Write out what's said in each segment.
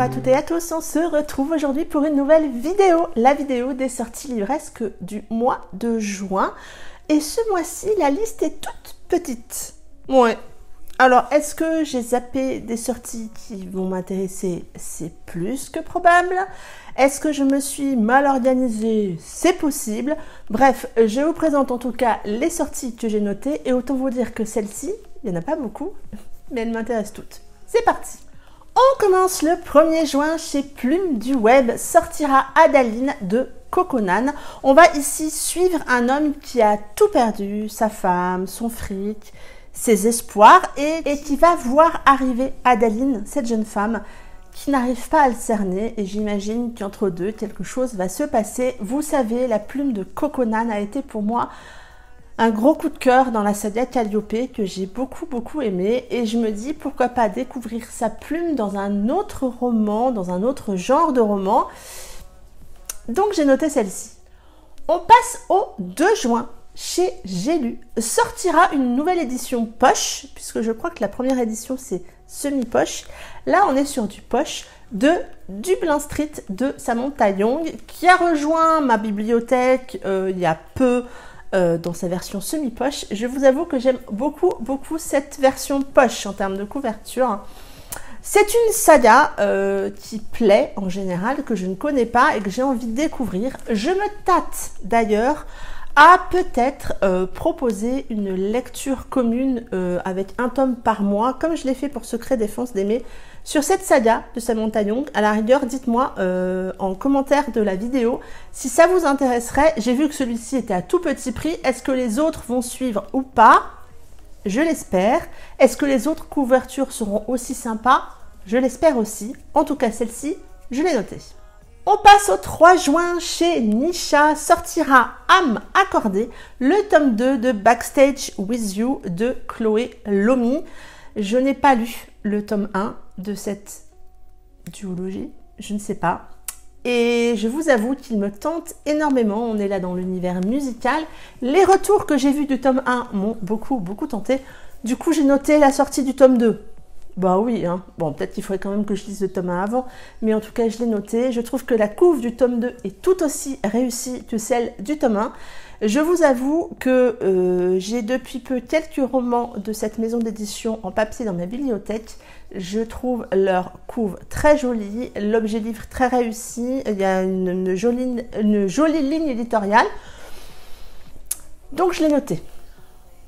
à toutes et à tous, on se retrouve aujourd'hui pour une nouvelle vidéo, la vidéo des sorties livresques du mois de juin. Et ce mois-ci, la liste est toute petite. Ouais. Alors, est-ce que j'ai zappé des sorties qui vont m'intéresser? C'est plus que probable. Est-ce que je me suis mal organisée? C'est possible. Bref, je vous présente en tout cas les sorties que j'ai notées. Et autant vous dire que celles-ci, il n'y en a pas beaucoup, mais elles m'intéressent toutes. C'est parti! On commence le 1er juin chez Plume du Web, sortira Adaline de Coconan. On va ici suivre un homme qui a tout perdu, sa femme, son fric, ses espoirs, et qui va voir arriver Adaline, cette jeune femme, qui n'arrive pas à le cerner, et j'imagine qu'entre deux, quelque chose va se passer. Vous savez, la Plume de Coconan a été pour moi un gros coup de cœur dans la saga Calliope que j'ai beaucoup aimé, et je me dis pourquoi pas découvrir sa plume dans un autre roman, dans un autre genre de roman. Donc j'ai noté celle-ci. On passe au 2 juin. Chez J'ai lu sortira une nouvelle édition poche, puisque je crois que la première édition c'est semi-poche. Là on est sur du poche de Dublin Street de Samantha Young, qui a rejoint ma bibliothèque il y a peu, dans sa version semi-poche. Je vous avoue que j'aime beaucoup cette version poche en termes de couverture. C'est une saga qui plaît en général, que je ne connais pas et que j'ai envie de découvrir. Je me tâte d'ailleurs à peut-être proposer une lecture commune avec un tome par mois, comme je l'ai fait pour Secret Défense d'Aimer, sur cette saga de Samantha Young. À la rigueur, dites-moi en commentaire de la vidéo si ça vous intéresserait. J'ai vu que celui-ci était à tout petit prix. Est-ce que les autres vont suivre ou pas? Je l'espère. Est-ce que les autres couvertures seront aussi sympas? Je l'espère aussi. En tout cas, celle-ci, je l'ai notée. On passe au 3 juin chez Nisha, sortira Âme accordée, le tome 2 de Backstage with You de Chloé Lomi. Je n'ai pas lu le tome 1 de cette duologie, je ne sais pas. Et je vous avoue qu'il me tente énormément. On est là dans l'univers musical. Les retours que j'ai vus du tome 1 m'ont beaucoup tenté. Du coup, j'ai noté la sortie du tome 2. Bah oui, hein. Bon, peut-être qu'il faudrait quand même que je lise le tome 1 avant, mais en tout cas, je l'ai noté. Je trouve que la couve du tome 2 est tout aussi réussie que celle du tome 1. Je vous avoue que j'ai depuis peu quelques romans de cette maison d'édition en papier dans ma bibliothèque. Je trouve leur couve très jolie, l'objet livre très réussi, il y a une jolie ligne éditoriale. Donc je l'ai noté.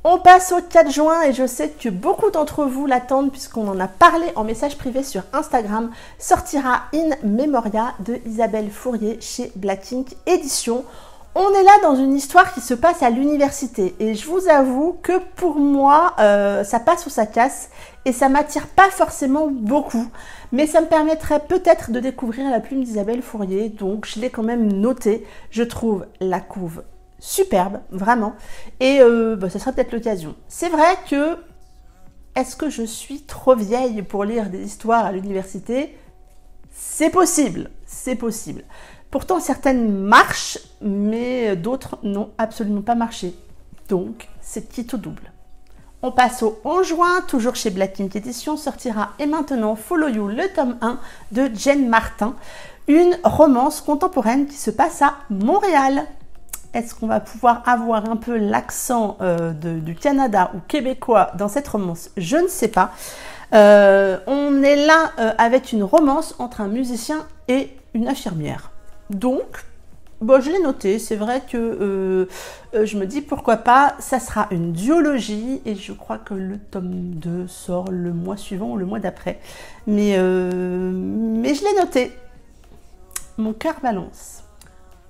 On passe au 4 juin et je sais que beaucoup d'entre vous l'attendent puisqu'on en a parlé en message privé sur Instagram. Sortira In Memoria de Isabelle Fourier chez Black Ink Édition. On est là dans une histoire qui se passe à l'université et je vous avoue que pour moi, ça passe ou ça casse et ça m'attire pas forcément beaucoup. Mais ça me permettrait peut-être de découvrir la plume d'Isabelle Fourier, donc je l'ai quand même noté. Je trouve la couve superbe, vraiment, et ça sera peut-être l'occasion. C'est vrai que, est-ce que je suis trop vieille pour lire des histoires à l'université? C'est possible, c'est possible. Pourtant, certaines marchent, mais d'autres n'ont absolument pas marché. Donc, c'est quitte au double. On passe au 11 juin, toujours chez Black Ink Édition, sortira Et maintenant Follow You, le tome 1 de Jen Martin, une romance contemporaine qui se passe à Montréal. Est-ce qu'on va pouvoir avoir un peu l'accent du Canada ou québécois dans cette romance? Je ne sais pas. On est là avec une romance entre un musicien et une infirmière. Donc, bon, je l'ai noté. C'est vrai que je me dis pourquoi pas. Ça sera une duologie et je crois que le tome 2 sort le mois suivant ou le mois d'après. Mais je l'ai noté. Mon cœur balance.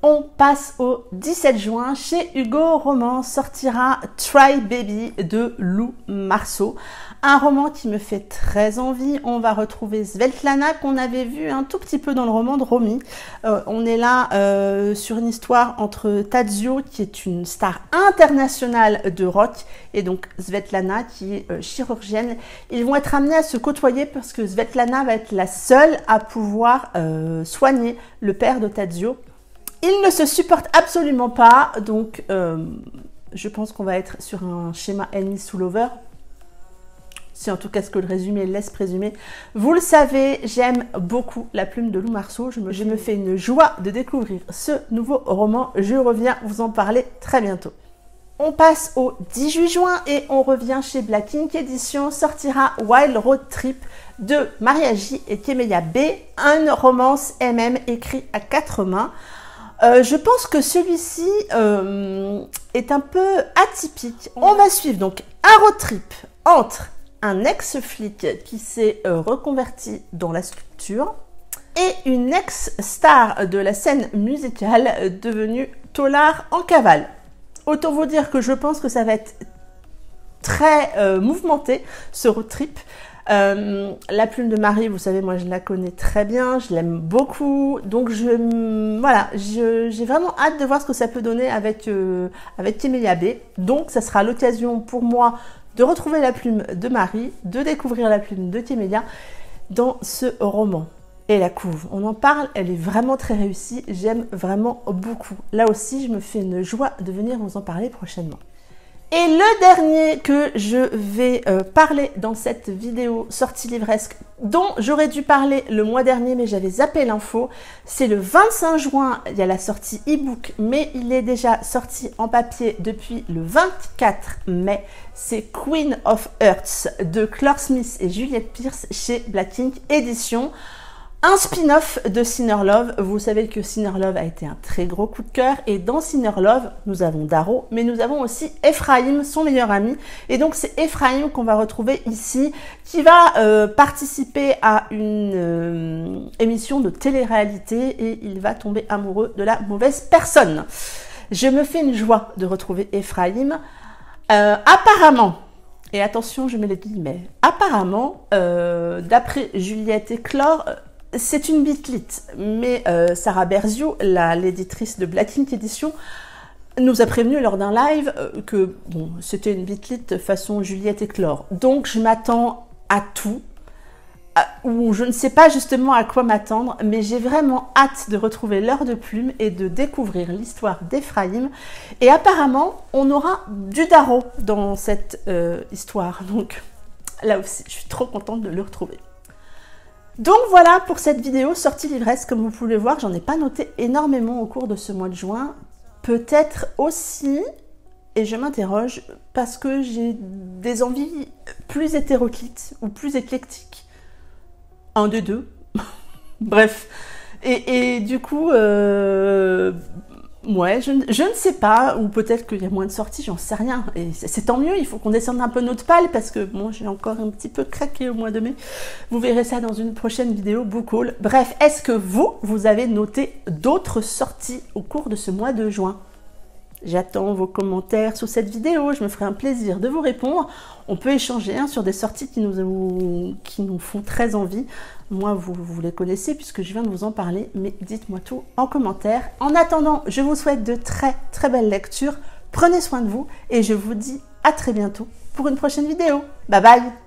On passe au 17 juin. Chez Hugo Roman sortira Try Baby de Lou Marceau. Un roman qui me fait très envie. On va retrouver Svetlana qu'on avait vu un tout petit peu dans le roman de Romy. On est là sur une histoire entre Tadzio qui est une star internationale de rock et donc Svetlana qui est chirurgienne. Ils vont être amenés à se côtoyer parce que Svetlana va être la seule à pouvoir soigner le père de Tadzio. Ils ne se supportent absolument pas, donc je pense qu'on va être sur un schéma enemies to lover. C'est en tout cas ce que le résumé laisse présumer. Vous le savez, j'aime beaucoup La Plume de Lou Marceau. Je me fais une joie de découvrir ce nouveau roman. Je reviens vous en parler très bientôt. On passe au 18 juin et on revient chez Black Ink Édition. Sortira Wild Road Trip de Maria J et Kemeya B, un romance MM écrit à 4 mains. Je pense que celui-ci est un peu atypique. On va suivre donc un road trip entre un ex-flic qui s'est reconverti dans la sculpture et une ex-star de la scène musicale devenue tôlard en cavale. Autant vous dire que je pense que ça va être très mouvementé, ce road trip. La Plume de Marie, vous savez, moi je la connais très bien, je l'aime beaucoup, donc voilà, j'ai vraiment hâte de voir ce que ça peut donner avec Kemeya B. Donc ça sera l'occasion pour moi de retrouver La Plume de Marie, de découvrir La Plume de Kemeya dans ce roman. Et la couve, on en parle, elle est vraiment très réussie, j'aime vraiment beaucoup. Là aussi, je me fais une joie de venir vous en parler prochainement. Et le dernier que je vais parler dans cette vidéo sortie livresque, dont j'aurais dû parler le mois dernier, mais j'avais zappé l'info, c'est le 25 juin, il y a la sortie e-book, mais il est déjà sorti en papier depuis le 24 mai. C'est Queen of Hearts de Clore Smith et Juliette Pierce chez Black Ink Édition. Un spin-off de Sinner Love. Vous savez que Sinner Love a été un très gros coup de cœur. Et dans Sinner Love, nous avons Darrow, mais nous avons aussi Ephraim, son meilleur ami. Et donc, c'est Ephraim qu'on va retrouver ici, qui va participer à une émission de télé-réalité et il va tomber amoureux de la mauvaise personne. Je me fais une joie de retrouver Ephraim. Apparemment, et attention, je mets les guillemets, apparemment, d'après Juliette et Clore, c'est une bitlite, mais Sarah Berzio, l'éditrice de Black Ink Édition, nous a prévenu lors d'un live que bon, c'était une bitlite façon Juliette et Clore. Donc je m'attends à tout, ou je ne sais pas justement à quoi m'attendre, mais j'ai vraiment hâte de retrouver L'Heure de Plume et de découvrir l'histoire d'Ephraim. Et apparemment, on aura du Darrow dans cette histoire. Donc là aussi, je suis trop contente de le retrouver. Donc voilà pour cette vidéo sortie livresque. Comme vous pouvez voir, j'en ai pas noté énormément au cours de ce mois de juin. Peut-être aussi, et je m'interroge, parce que j'ai des envies plus hétéroclites ou plus éclectiques. Un des deux. Bref. Et du coup, ouais, je ne sais pas, ou peut-être qu'il y a moins de sorties, j'en sais rien. Et c'est tant mieux, il faut qu'on descende un peu notre palle, parce que bon, j'ai encore un petit peu craqué au mois de mai. Vous verrez ça dans une prochaine vidéo, book haul. Bref, est-ce que vous avez noté d'autres sorties au cours de ce mois de juin? J'attends vos commentaires sous cette vidéo, je me ferai un plaisir de vous répondre. On peut échanger sur des sorties qui nous font très envie. Moi, vous les connaissez puisque je viens de vous en parler, mais dites-moi tout en commentaire. En attendant, je vous souhaite de très très belles lectures. Prenez soin de vous et je vous dis à très bientôt pour une prochaine vidéo. Bye bye!